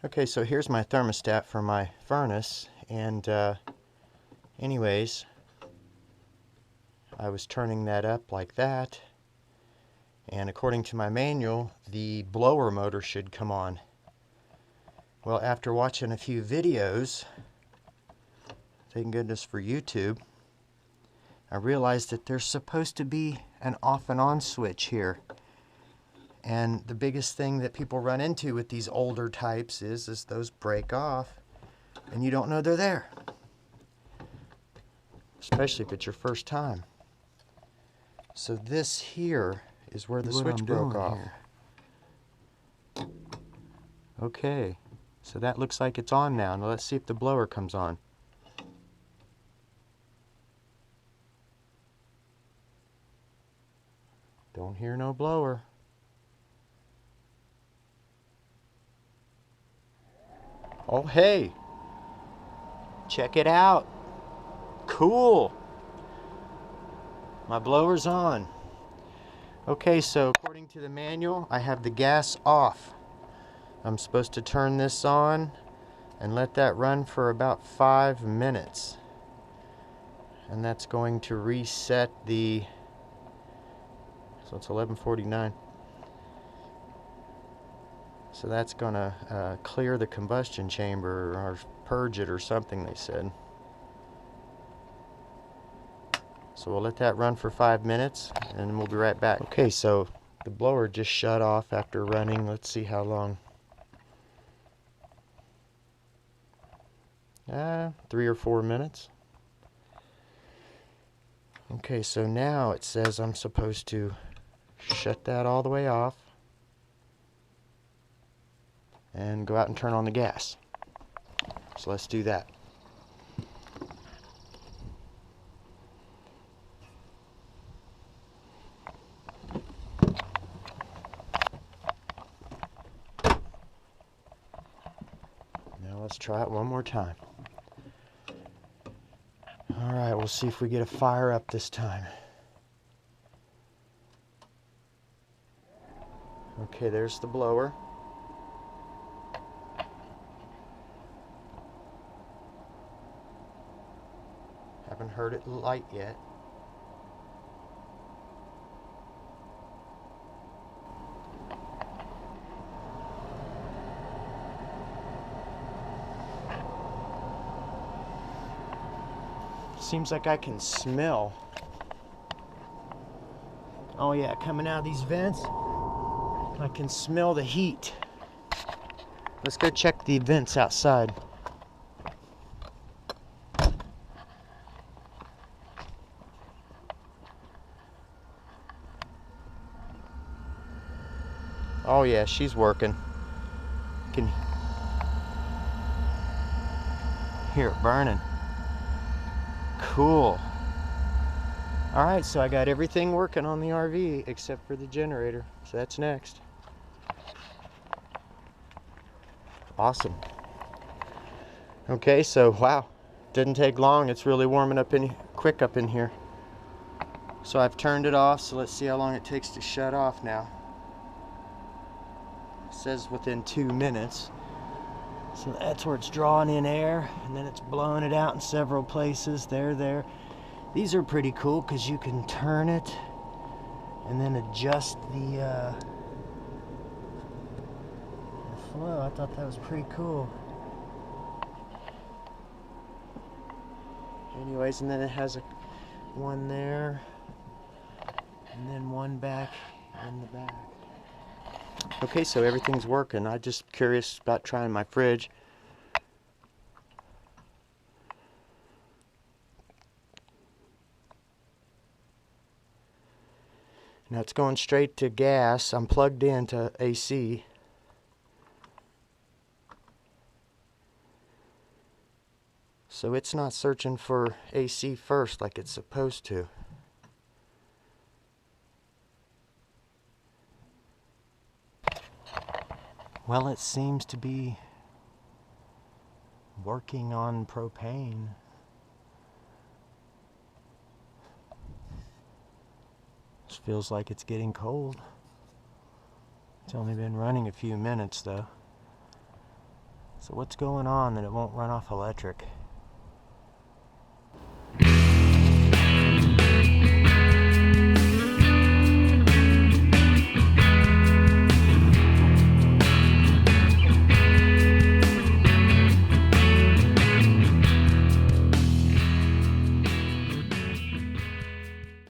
Okay, so here's my thermostat for my furnace, and anyways, I was turning that up like that, and according to my manual, the blower motor should come on. Well, after watching a few videos, thank goodness for YouTube, I realized that there's supposed to be an off and on switch here. And the biggest thing that people run into with these older types is those break off and you don't know they're there. Especially if it's your first time. So this here is where the switch broke off. Okay, so that looks like it's on now. Now let's see if the blower comes on. Don't hear no blower. Oh, hey, check it out. Cool. My blower's on. Okay, so according to the manual, I have the gas off. I'm supposed to turn this on and let that run for about 5 minutes. And that's going to reset the, so it's 11:49. So that's going to clear the combustion chamber or purge it or something, they said. So we'll let that run for 5 minutes and we'll be right back. Okay, so the blower just shut off after running. Let's see how long. 3 or 4 minutes. Okay, so now it says I'm supposed to shut that all the way off and go out and turn on the gas. So let's do that. Now let's try it one more time. Alright, we'll see if we get a fire up this time. Okay, there's the blower. Haven't heard it light yet. Seems like I can smell. Oh yeah, coming out of these vents, I can smell the heat. Let's go check the vents outside. Oh yeah, she's working. Can hear it burning. Cool. Alright, so I got everything working on the RV except for the generator. So that's next. Awesome. Okay, so wow, didn't take long. It's really warming up quick up in here. So I've turned it off, so let's see how long it takes to shut off now. It says within 2 minutes. So that's where it's drawing in air, and then it's blowing it out in several places. There. These are pretty cool because you can turn it and then adjust the flow. I thought that was pretty cool. Anyways, and then it has one there, and then one back in the back. Okay, so everything's working. I'm just curious about trying my fridge. Now it's going straight to gas. I'm plugged into AC. So it's not searching for AC first like it's supposed to. Well, it seems to be working on propane. This feels like it's getting cold. It's only been running a few minutes though. So what's going on that it won't run off electric?